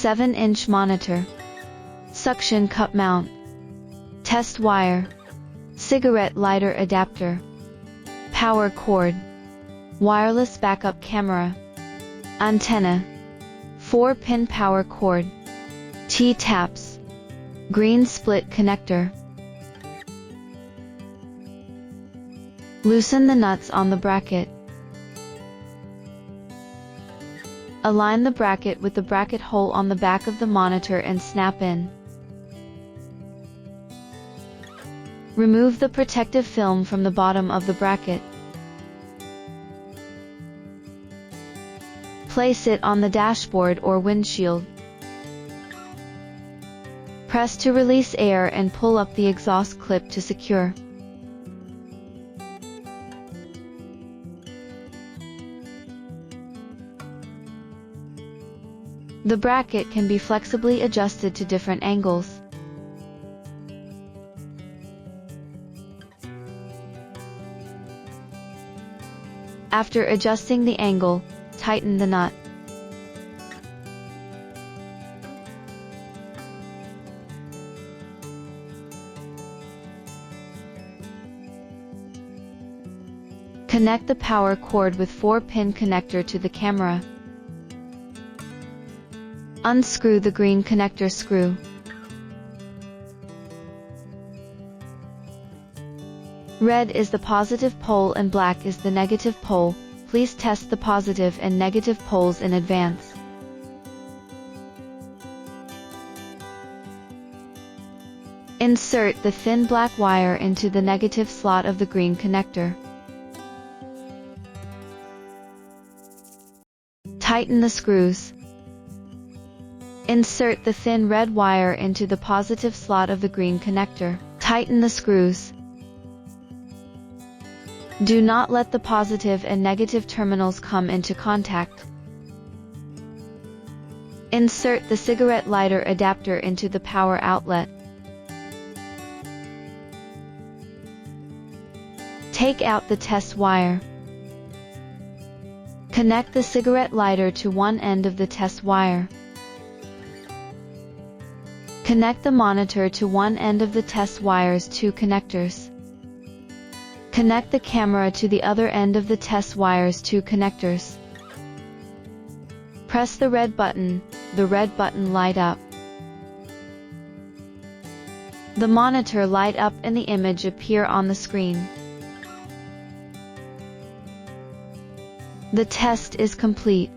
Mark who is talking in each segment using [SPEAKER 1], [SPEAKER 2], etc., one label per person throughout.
[SPEAKER 1] 7-inch monitor, suction cup mount, test wire, cigarette lighter adapter, power cord, wireless backup camera, antenna, 4-pin power cord, T-taps, green split connector. Loosen the nuts on the bracket. Align the bracket with the bracket hole on the back of the monitor and snap in. Remove the protective film from the bottom of the bracket. Place it on the dashboard or windshield. Press to release air and pull up the exhaust clip to secure. The bracket can be flexibly adjusted to different angles. After adjusting the angle, tighten the nut. Connect the power cord with 4-pin connector to the camera. Unscrew the green connector screw. Red is the positive pole and black is the negative pole. Please test the positive and negative poles in advance. Insert the thin black wire into the negative slot of the green connector. Tighten the screws. Insert the thin red wire into the positive slot of the green connector. Tighten the screws. Do not let the positive and negative terminals come into contact. Insert the cigarette lighter adapter into the power outlet. Take out the test wire. Connect the cigarette lighter to one end of the test wire. Connect the monitor to one end of the test wire's 2 connectors. Connect the camera to the other end of the test wire's 2 connectors. Press the red button light up. The monitor light up and the image appear on the screen. The test is complete.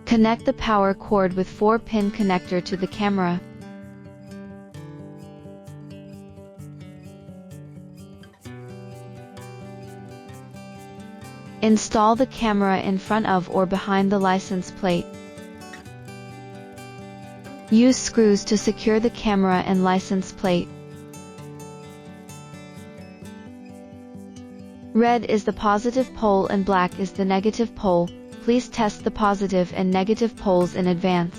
[SPEAKER 1] Connect the power cord with 4-pin connector to the camera. Install the camera in front of or behind the license plate. Use screws to secure the camera and license plate. Red is the positive pole and black is the negative pole. Please test the positive and negative poles in advance.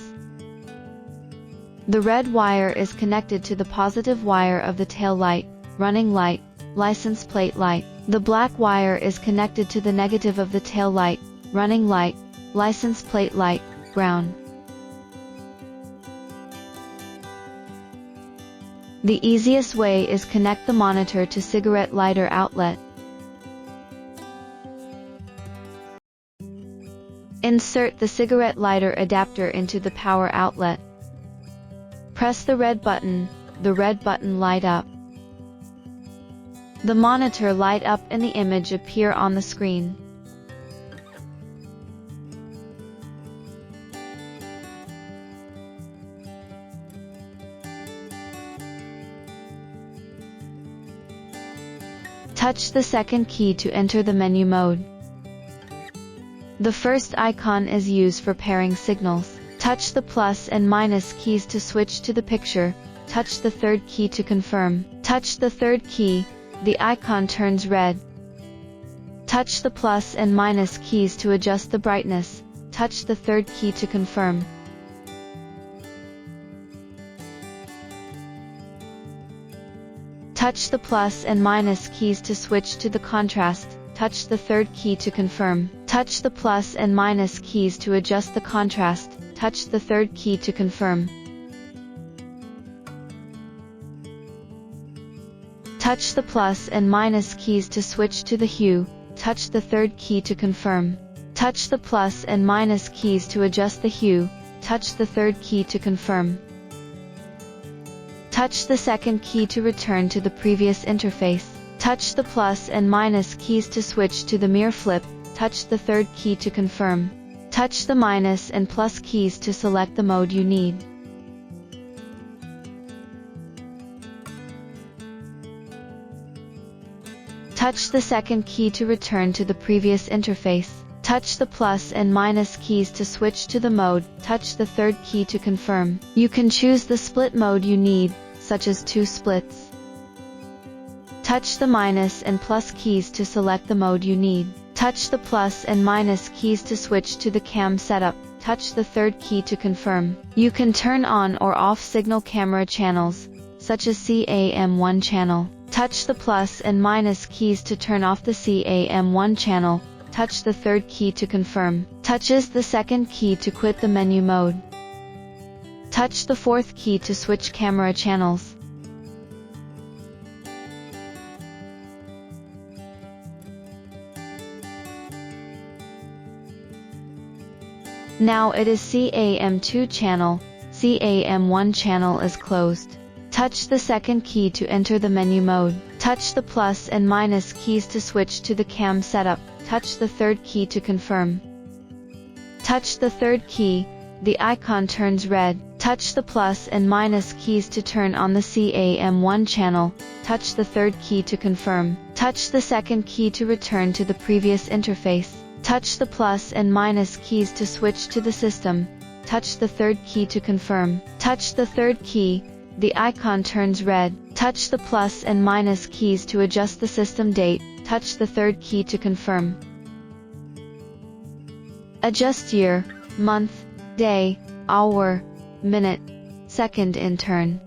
[SPEAKER 1] The red wire is connected to the positive wire of the tail light, running light, license plate light. The black wire is connected to the negative of the tail light, running light, license plate light, ground. The easiest way is connect the monitor to cigarette lighter outlet. Insert the cigarette lighter adapter into the power outlet. Press the red button light up. The monitor light up and the image appear on the screen. Touch the second key to enter the menu mode. The first icon is used for pairing signals. Touch the plus and minus keys to switch to the picture. Touch the third key to confirm. Touch the third key, the icon turns red. Touch the plus and minus keys to adjust the brightness. Touch the third key to confirm. Touch the plus and minus keys to switch to the contrast. touch the third key to confirm. Touch the plus and minus keys to adjust the contrast, touch the third key to confirm. Touch the plus and minus keys to switch to the hue, touch the third key to confirm. Touch the plus and minus keys to adjust the hue, touch the third key to confirm. Touch the second key to return to the previous interface. Touch the plus and minus keys to switch to the mirror flip, touch the third key to confirm. Touch the minus and plus keys to select the mode you need. Touch the second key to return to the previous interface. Touch the plus and minus keys to switch to the mode, touch the third key to confirm. You can choose the split mode you need, such as 2 splits. Touch the minus and plus keys to select the mode you need. Touch the plus and minus keys to switch to the cam setup, touch the third key to confirm. You can turn on or off signal camera channels, such as CAM1 channel. Touch the plus and minus keys to turn off the CAM1 channel, touch the third key to confirm. Touches the second key to quit the menu mode. Touch the fourth key to switch camera channels. Now it is CAM2 channel, CAM1 channel is closed. Touch the second key to enter the menu mode. Touch the plus and minus keys to switch to the cam setup, touch the third key to confirm. Touch the third key, the icon turns red. Touch the plus and minus keys to turn on the CAM1 channel, touch the third key to confirm. Touch the second key to return to the previous interface. Touch the plus and minus keys to switch to the system, touch the third key to confirm. Touch the third key, the icon turns red. Touch the plus and minus keys to adjust the system date, touch the third key to confirm. Adjust year, month, day, hour, minute, second in turn.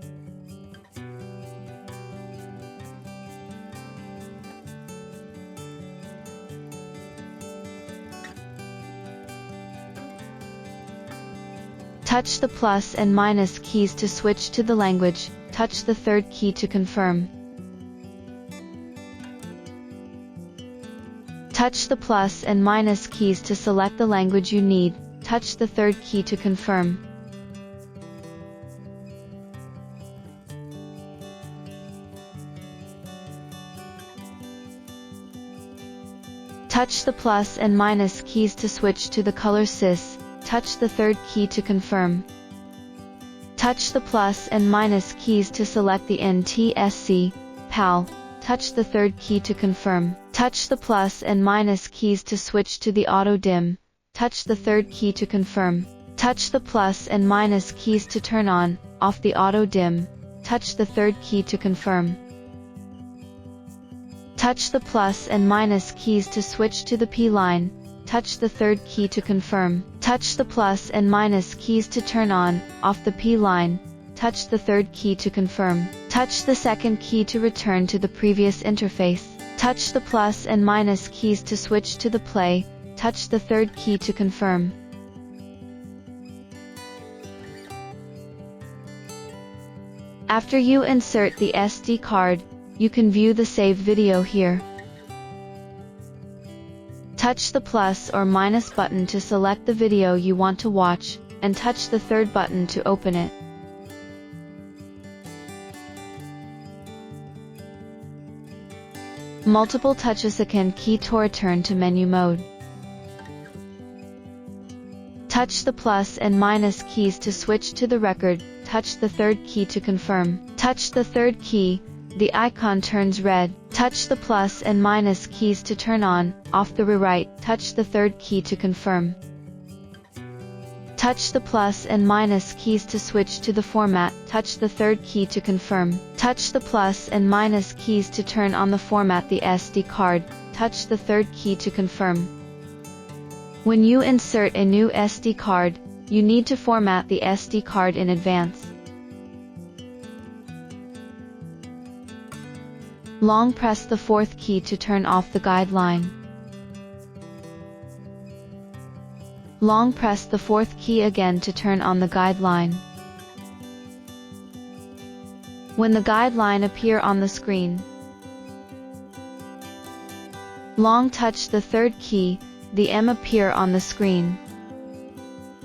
[SPEAKER 1] Touch the plus and minus keys to switch to the language, touch the third key to confirm. Touch the plus and minus keys to select the language you need, touch the third key to confirm. Touch the plus and minus keys to switch to the color sys, touch the third key to confirm. Touch the plus and minus keys to select the NTSC, PAL, touch the third key to confirm. Touch the plus and minus keys to switch to the auto dim, touch the third key to confirm. Touch the plus and minus keys to turn on, off the auto dim, touch the third key to confirm. Touch the plus and minus keys to switch to the P line, touch the third key to confirm. Touch the plus and minus keys to turn on, off the P line, touch the third key to confirm. Touch the second key to return to the previous interface. Touch the plus and minus keys to switch to the play, touch the third key to confirm. After you insert the SD card, you can view the saved video here. Touch the plus or minus button to select the video you want to watch, and touch the third button to open it. Multiple touches can key to return to menu mode. Touch the plus and minus keys to switch to the record, touch the third key to confirm. Touch the third key, the icon turns red. Touch the plus and minus keys to turn on, off the rewrite, touch the third key to confirm. Touch the plus and minus keys to switch to the format, touch the third key to confirm. Touch the plus and minus keys to turn on the format the SD card, touch the third key to confirm. When you insert a new SD card, you need to format the SD card in advance. Long press the fourth key to turn off the guideline. Long press the fourth key again to turn on the guideline. When the guideline appear on the screen, long touch the third key, the M appear on the screen.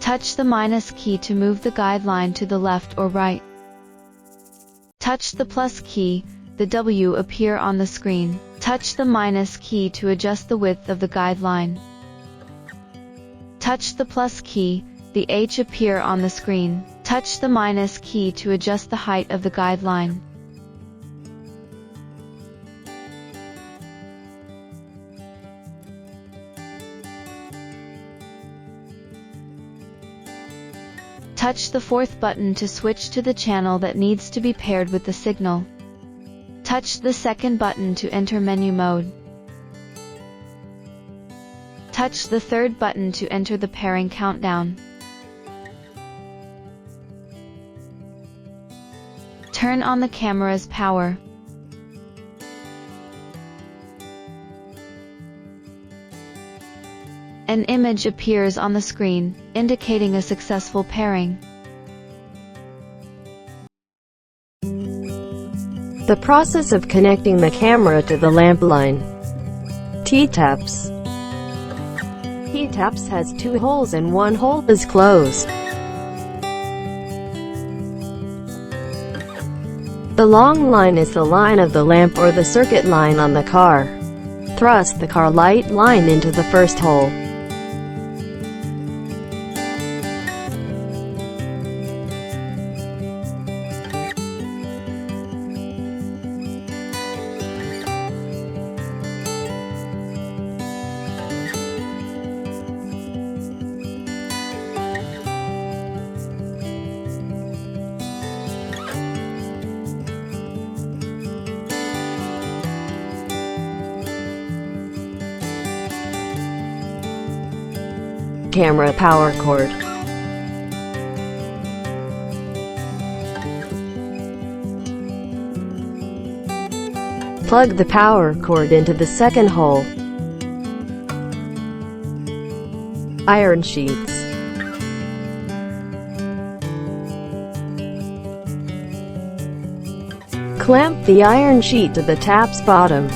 [SPEAKER 1] Touch the minus key to move the guideline to the left or right. Touch the plus key, the W appear on the screen. Touch the minus key to adjust the width of the guideline. Touch the plus key, the H appear on the screen. Touch the minus key to adjust the height of the guideline. Touch the fourth button to switch to the channel that needs to be paired with the signal. Touch the second button to enter menu mode. Touch the third button to enter the pairing countdown. Turn on the camera's power. An image appears on the screen, indicating a successful pairing.
[SPEAKER 2] The process of connecting the camera to the lamp line. T-taps. T-taps has 2 holes and 1 hole is closed. The long line is the line of the lamp or the circuit line on the car. Thrust the car light line into the first hole. Camera power cord. Plug the power cord into the second hole. Iron sheets. Clamp the iron sheet to the tap's bottom.